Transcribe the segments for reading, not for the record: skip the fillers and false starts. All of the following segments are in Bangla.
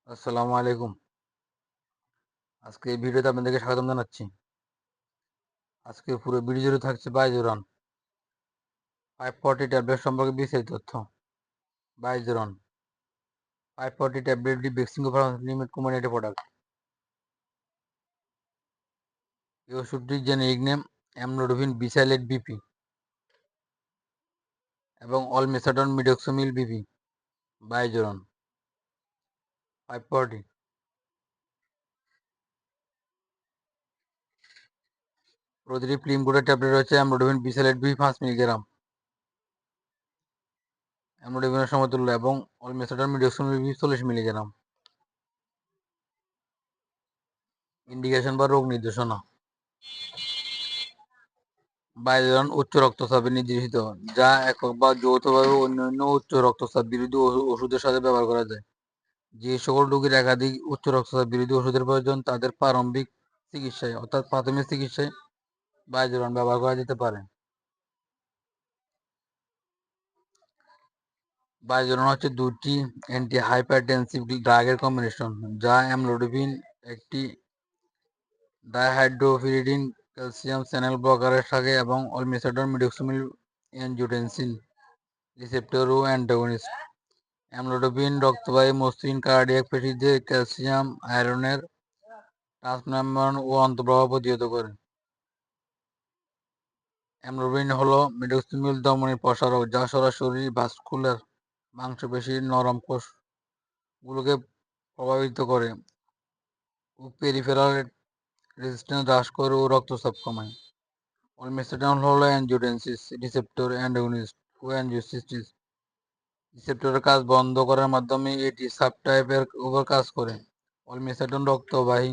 আসসালামু আলাইকুম। আজকে এই ভিডিওতে আপনাদেরকে স্বাগতম জানাচ্ছি। আজকে পুরো ভিডিও জুড়ে থাকছে বাইজুরান 540 ট্যাবলেট সম্পর্কে বিস্তারিত তথ্য। বাইজুরান 540 ট্যাবলেটটি বেক্সিমকো ফার্মাসিউটিক্যালস লিমিটেড কোম্পানির একটি প্রোডাক্ট। এই ওষুধটির জেনেরিক নেম অ্যামলোডোভিন বিসাইলেট বিপি এবং অলমেসাডন মিডক্সোমিল বিপি। বাইজুরান 540 প্রতিটি ফিল্ম কোডের ট্যাবলেট রয়েছে অ্যামলোডোভিন বিসাইলেট বিপি 5 মিলিগ্রাম, অ্যামলোডোভিনের সমতুল্য, এবং অলমেসাডন মিডক্সোমিল বিপি 40 মিলিগ্রাম। ইন্ডিকেশন বা রোগ নির্দেশনা। বাইজুরান উচ্চ রক্তচাপে নির্দেশিত, যা একক বা যৌথভাবে অন্যান্য উচ্চ রক্তচাপ বিরোধী ওষুধের সাথে ব্যবহার করা যায়। যে সকল রোগীর একাধিক উচ্চ রক্তচাপ বিরোধী ওষুধের প্রয়োজন, তাদের প্রারম্ভিক চিকিৎসায় অর্থাৎ প্রাথমিক চিকিৎসায় বাইজুরান ব্যবহার করা যেতে পারে। বাইজুরান হচ্ছে দুটি অ্যান্টি হাইপারটেনসিভ ড্রাগের কম্বিনেশন, যা অ্যামলোডোভিন, একটি ডাইহাইড্রোপিরিডিন ক্যালসিয়াম চ্যানেল ব্লকারের সাথে, এবং অলমেসাডন মিডক্সোমিল অ্যাঞ্জিওটেনসিন রিসেপ্টর ও অ্যান্টাগনিস্ট। অ্যামলোডোভিন রক্তবাহী মসৃণ কার্ডিয়াক পেশিতে ক্যালসিয়াম আয়রনের ট্রান্সমেমব্রেন ও অন্তঃপ্রবাহ প্রতিহত করে। অ্যামলোডোভিন হলো মিডক্সোমিল ধমনীর প্রসারক, যা সরাসরি ভাস্কুলার মাংসপেশির নরম কোষগুলোকে প্রভাবিত করে ও পেরিফেরাল রেজিস্ট্যান্স হ্রাস করে ও রক্তচাপ কমায়। অলমেসাডন হলো অ্যাঞ্জিওটেনসিন রিসেপ্টর অ্যান্টাগনিস্ট ও অ্যাঞ্জিওটেনসিন রিসেপ্টরের কাজ বন্ধ করার মাধ্যমে এটি সাবটাইপের উপর কাজ করে। অলমেসাডন রক্তবাহী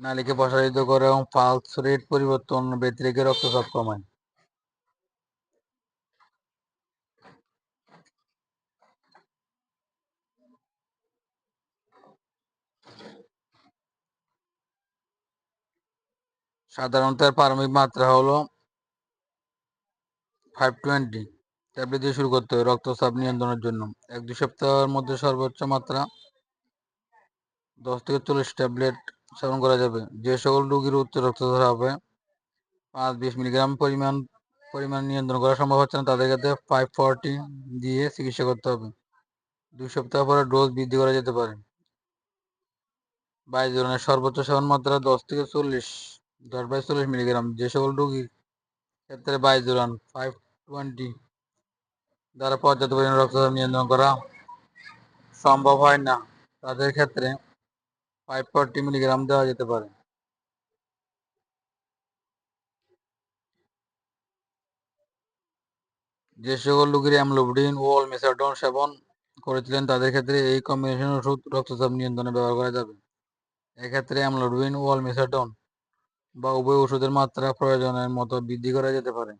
নালীকে প্রসারিত করে এবং পালস রেট পরিবর্তন ব্যতিরেকে রেখে রক্তচাপ কমায়। সাধারণত এর প্রারম্ভিক মাত্রা হলো 520 ট্যাবলেট দিয়ে শুরু করতে হবে রক্তচাপ নিয়ন্ত্রণের জন্য। 1-2 সপ্তাহের মধ্যে সর্বোচ্চ মাত্রা 10 থেকে 40 ট্যাবলেট সেবন করা যাবে। যে সকল রোগীর উচ্চ রক্তচাপ হবে 5-20 মিলিগ্রাম পরিমাণ নিয়ন্ত্রণ করা সম্ভব হচ্ছে না, তাদের ক্ষেত্রে 540 দিয়ে চিকিৎসা করতে হবে। 2 সপ্তাহ পরে ডোজ বৃদ্ধি করা যেতে পারে। বাইজুরানের সর্বোচ্চ সেবন মাত্রা 10/40 মিলিগ্রাম। যে সকল রোগীর ক্ষেত্রে বাইজুরান 520 দ্বারা পর্যাপ্ত পরিমাণে রক্তচাপ নিয়ন্ত্রণ করা সম্ভব হয় না, তাদের ক্ষেত্রে 540 মিলিগ্রাম দেওয়া যেতে পারে। যে সকল রোগীর অ্যামলোডোভিন ও অলমেসাডন সেবন করেছিলেন, তাদের ক্ষেত্রে এই কম্বিনেশন ওষুধ রক্তচাপ নিয়ন্ত্রণে ব্যবহার করা যাবে। এক্ষেত্রে অ্যামলোডোভিন ও অলমেসাডন বা উভয় ওষুধের মাত্রা প্রয়োজনের মতো বৃদ্ধি করা যেতে পারে।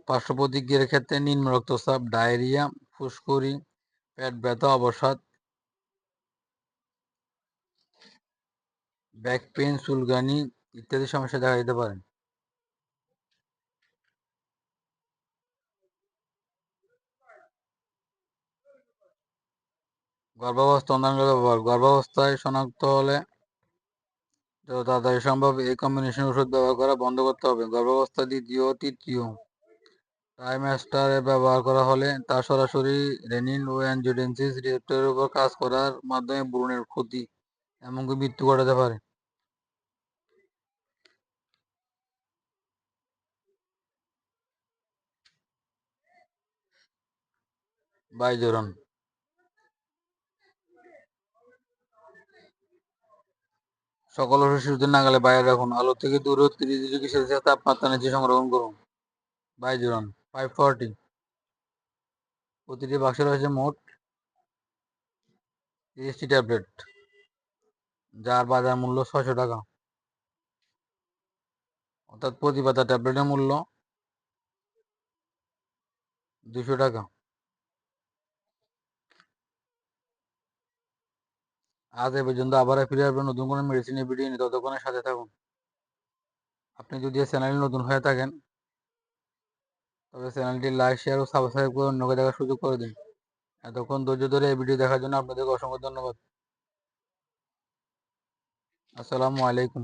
পার্শ্বপ্রতিক্রিয়ার ক্ষেত্রে নিম্ন রক্তচাপ, ডায়রিয়া, ফুসকুড়ি, পেট ব্যথা, অবসাদ, ব্যাক পেইন, চুলকানি ইত্যাদি সমস্যা দেখা দিতে পারে। গর্ভাবস্থা অন্যান্য ব্যবহার। গর্ভাবস্থায় শনাক্ত হলে যত তাড়াতাড়ি সম্ভব এই কম্বিনেশন ওষুধ ব্যবহার করা বন্ধ করতে হবে। গর্ভাবস্থা দ্বিতীয় ও তৃতীয় ট্রাইমেস্টারে ব্যবহার করা হলে তা সরাসরি রেনিন ও অ্যাঞ্জিওটেনসিন রিসেপ্টরের উপর কাজ করার মাধ্যমে ভ্রূণের ক্ষতি এমনকি মৃত্যু ঘটাতে পারে। বাইজুরান সকল ওষুধ শিশুদের নাগালে বাইরে রাখুন। আলো থেকে দূরে 30 ডিগ্রি সেলসিয়াস তাপমাত্রা নিচে সংরক্ষণ করুন। বাইজুরান 540 প্রতিটি বাক্সে রয়েছে মোট 30টি ট্যাবলেট, যার বাজার মূল্য 600 টাকা, অর্থাৎ প্রতি পাতা ট্যাবলেটের মূল্য 200 টাকা। আজ এ পর্যন্ত, আবার ফিরে আসবেন নতুন কোনো মেডিসিনের ভিডিও নিয়ে। ততক্ষণের সাথে থাকুন। আপনি যদি এই চ্যানেলে নতুন হয়ে থাকেন তবে চ্যানেলটি লাইক, শেয়ার ও সাবস্ক্রাইব করে অন্যকে দেখার সুযোগ করে দিন। এতক্ষণ ধৈর্য ধরে এই ভিডিও দেখার জন্য আপনাদেরকে অসংখ্য ধন্যবাদ। আসসালামু আলাইকুম।